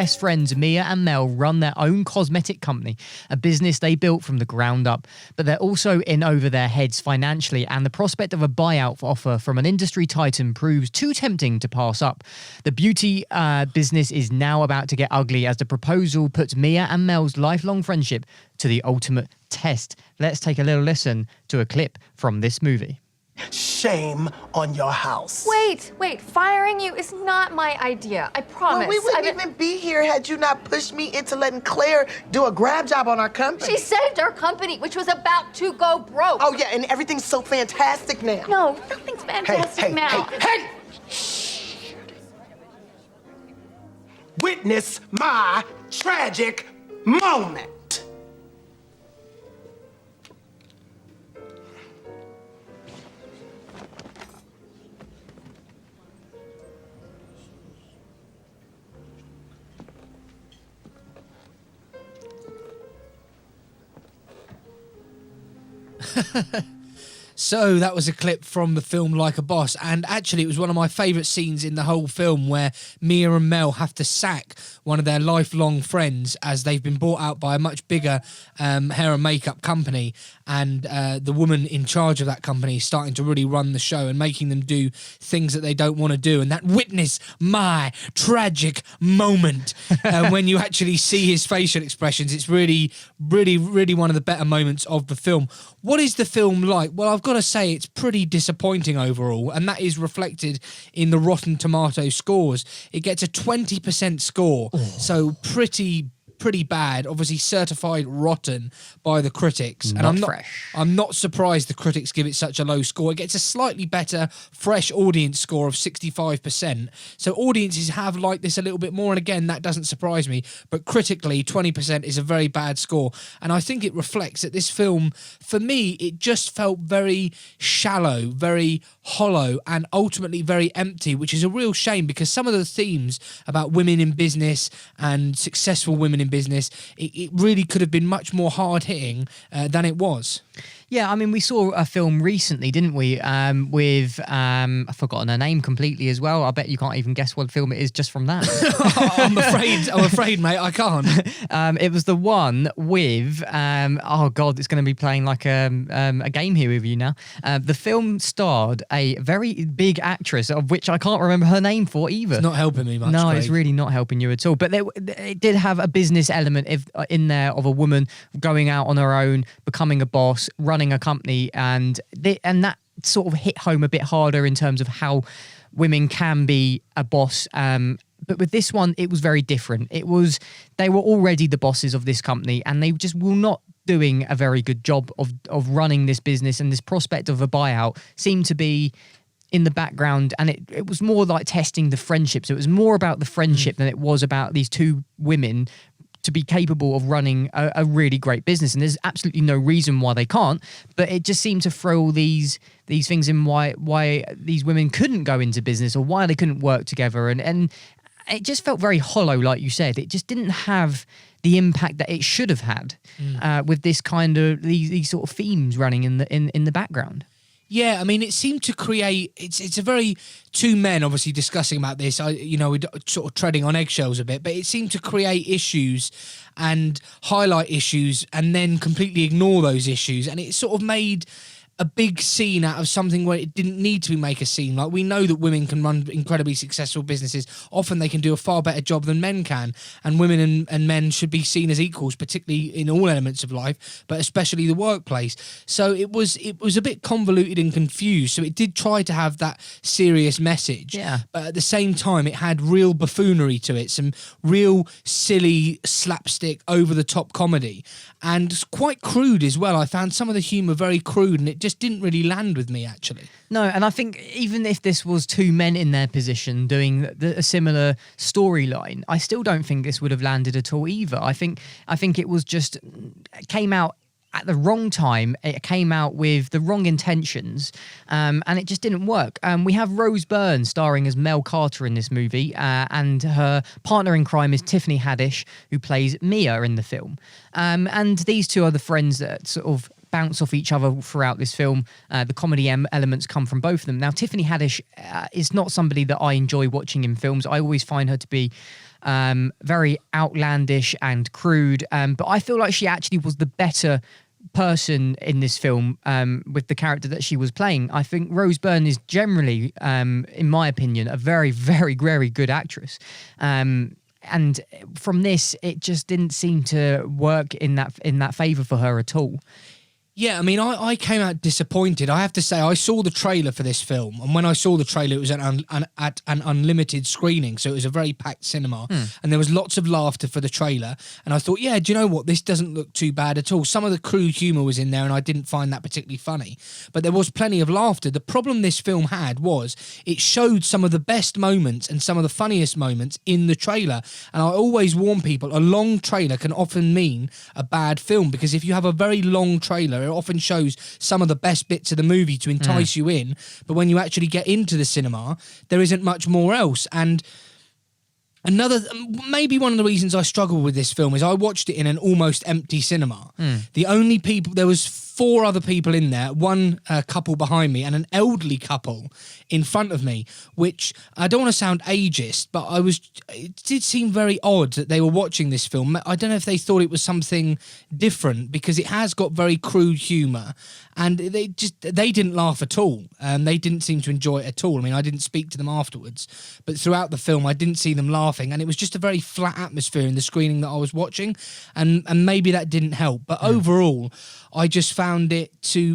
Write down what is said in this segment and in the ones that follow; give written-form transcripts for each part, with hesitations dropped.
best friends, Mia and Mel, run their own cosmetic company, a business they built from the ground up. But they're also in over their heads financially, and the prospect of a buyout offer from an industry titan proves too tempting to pass up. The beauty business is now about to get ugly as the proposal puts Mia and Mel's lifelong friendship to the ultimate test. Let's take a little listen to a clip from this movie. Shame on your house. Wait, firing you is not my idea. I promise. Well, we wouldn't even be here had you not pushed me into letting Claire do a grab job on our company. She saved our company, which was about to go broke. Oh, yeah, and everything's so fantastic now. No, nothing's fantastic now. Hey! Shh. Witness my tragic moment. So that was a clip from the film Like a Boss, and actually it was one of my favourite scenes in the whole film where Mia and Mel have to sack one of their lifelong friends as they've been bought out by a much bigger hair and makeup company, and the woman in charge of that company is starting to really run the show and making them do things that they don't want to do, and that witness my tragic moment when you actually see his facial expressions, it's really one of the better moments of the film. What is the film like? Well, I've got to say it's pretty disappointing overall, and that is reflected in the Rotten Tomato scores. It gets a 20% score, so pretty bad, obviously certified rotten by the critics. I'm not surprised the critics give it such a low score. It gets a slightly better fresh audience score of 65%. So audiences have liked this a little bit more, and again, that doesn't surprise me, but critically 20% is a very bad score. And I think it reflects that this film, for me, it just felt very shallow, very hollow, and ultimately very empty, which is a real shame because some of the themes about women in business and successful women in business, it really could have been much more hard-hitting than it was. Yeah, I mean, we saw a film recently, didn't we, with, I've forgotten her name completely as well. I bet you can't even guess what film it is just from that. I'm afraid, mate, I can't. It was the one with, oh God, it's going to be playing like a game here with you now. The film starred a very big actress, of which I can't remember her name for either. It's not helping me much, No, Craig. it's really not helping you at all. But it did have a business element in there of a woman going out on her own, becoming a boss, running a company, and that sort of hit home a bit harder in terms of how women can be a boss. But with this one, it was very different. They were already the bosses of this company, and they just were not doing a very good job of running this business, and this prospect of a buyout seemed to be in the background, and it was more like testing the friendships. It was more about the friendship than it was about these two women to be capable of running a really great business. And there's absolutely no reason why they can't, but it just seemed to throw all these things in why these women couldn't go into business or why they couldn't work together. And it just felt very hollow, like you said. It just didn't have the impact that it should have had with this kind of these sort of themes running in the background. Yeah, I mean, it seemed to create. It's a very two men obviously discussing about this. We're sort of treading on eggshells a bit, but it seemed to create issues and highlight issues, and then completely ignore those issues, and it sort of made a big scene out of something where it didn't need to make a scene. Like, we know that women can run incredibly successful businesses. Often they can do a far better job than men can, and women and men should be seen as equals, particularly in all elements of life, but especially the workplace. So it was a bit convoluted and confused. So it did try to have that serious message, but at the same time it had real buffoonery to it, some real silly slapstick over the top comedy, and quite crude as well. I found some of the humour very crude, and it just didn't really land with me, actually. No, and I think even if this was two men in their position doing a similar storyline, I still don't think this would have landed at all either. I think it was just, it came out at the wrong time. It came out with the wrong intentions, and it just didn't work. We have Rose Byrne starring as Mel Carter in this movie, and her partner in crime is Tiffany Haddish, who plays Mia in the film. And these two are the friends that sort of bounce off each other throughout this film. The comedy elements come from both of them. Now, Tiffany Haddish is not somebody that I enjoy watching in films. I always find her to be very outlandish and crude, but I feel like she actually was the better person in this film with the character that she was playing. I think Rose Byrne is generally, in my opinion, a very, very, very good actress. And from this, it just didn't seem to work in that favour for her at all. Yeah, I mean, I came out disappointed. I have to say, I saw the trailer for this film, and when I saw the trailer, it was at an unlimited screening, so it was a very packed cinema, and there was lots of laughter for the trailer, and I thought, yeah, do you know what? This doesn't look too bad at all. Some of the crude humour was in there, and I didn't find that particularly funny, but there was plenty of laughter. The problem this film had was it showed some of the best moments and some of the funniest moments in the trailer, and I always warn people, a long trailer can often mean a bad film, because if you have a very long trailer, it often shows some of the best bits of the movie to entice you in, but when you actually get into the cinema, there isn't much more else. And maybe one of the reasons I struggle with this film is I watched it in an almost empty cinema. The only people, there was 4 other people in there, one couple behind me and an elderly couple in front of me, which I don't want to sound ageist, but it did seem very odd that they were watching this film. I don't know if they thought it was something different, because it has got very crude humour, and they didn't laugh at all. They didn't seem to enjoy it at all. I mean, I didn't speak to them afterwards, but throughout the film, I didn't see them laughing, and it was just a very flat atmosphere in the screening that I was watching, and maybe that didn't help. But overall, I just found it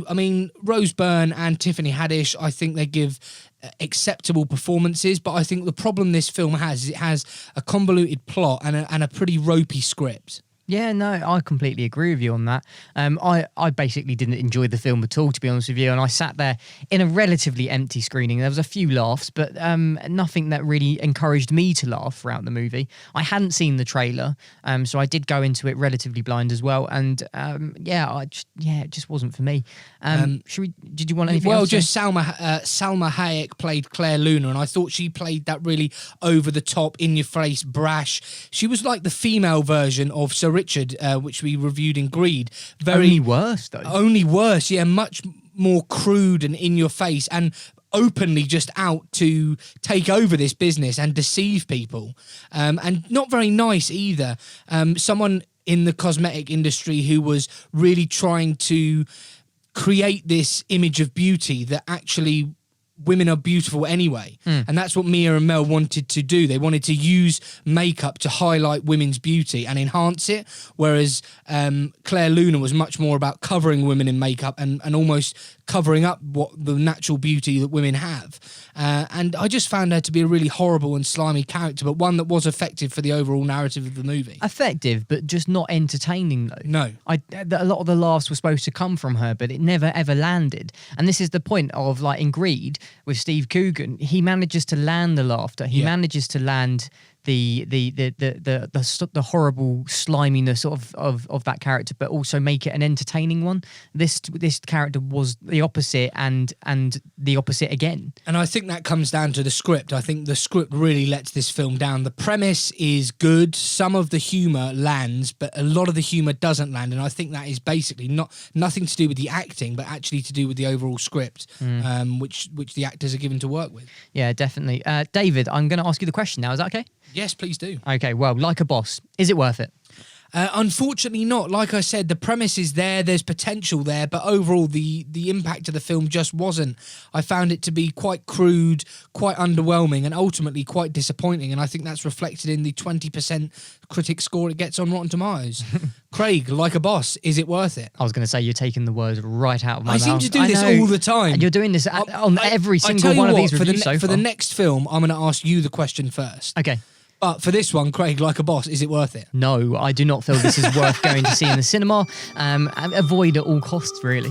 I mean, Rose Byrne and Tiffany Haddish, I think they give acceptable performances, but I think the problem this film has is it has a convoluted plot and a pretty ropey script. Yeah, no, I completely agree with you on that. I basically didn't enjoy the film at all, to be honest with you, and I sat there in a relatively empty screening. There was a few laughs, but nothing that really encouraged me to laugh throughout the movie. I hadn't seen the trailer, so I did go into it relatively blind as well, and it just wasn't for me. Did you want anything else? Well, just Salma Hayek played Claire Luna, and I thought she played that really over-the-top, in-your-face, brash. She was like the female version of Sir Richard, which we reviewed in Greed. Only worse, though. Only worse, yeah. Much more crude and in your face, and openly just out to take over this business and deceive people. And not very nice either. Someone in the cosmetic industry who was really trying to create this image of beauty that actually women are beautiful anyway. And that's what Mia and Mel wanted to do. They wanted to use makeup to highlight women's beauty and enhance it, whereas Claire Luna was much more about covering women in makeup and almost covering up what the natural beauty that women have. And I just found her to be a really horrible and slimy character, but one that was effective for the overall narrative of the movie. Effective, but just not entertaining, though. No. A lot of the laughs were supposed to come from her, but it never, ever landed. And this is the point of, like, in Greed, with Steve Coogan, he manages to land the laughter. He manages to land the horrible sliminess of that character, but also make it an entertaining one. This character was the opposite, and the opposite again. And I think that comes down to the script. I think the script really lets this film down. The premise is good. Some of the humour lands, but a lot of the humour doesn't land. And I think that is basically nothing to do with the acting, but actually to do with the overall script, which the actors are given to work with. Yeah, definitely. David, I'm going to ask you the question now. Is that okay? Yes, please do. Okay, well, Like a Boss, is it worth it? Unfortunately not. Like I said, the premise is there, there's potential there, but overall the impact of the film just wasn't. I found it to be quite crude, quite underwhelming, and ultimately quite disappointing, and I think that's reflected in the 20% critic score it gets on Rotten Tomatoes. Craig, Like a Boss, is it worth it? I was going to say, you're taking the words right out of my mouth. I seem to do this all the time. And you're doing this on every single one of these reviews so far. For the next film, I'm going to ask you the question first. Okay. But for this one, Craig, Like a Boss, is it worth it? No, I do not feel this is worth going to see in the cinema. Avoid at all costs, really.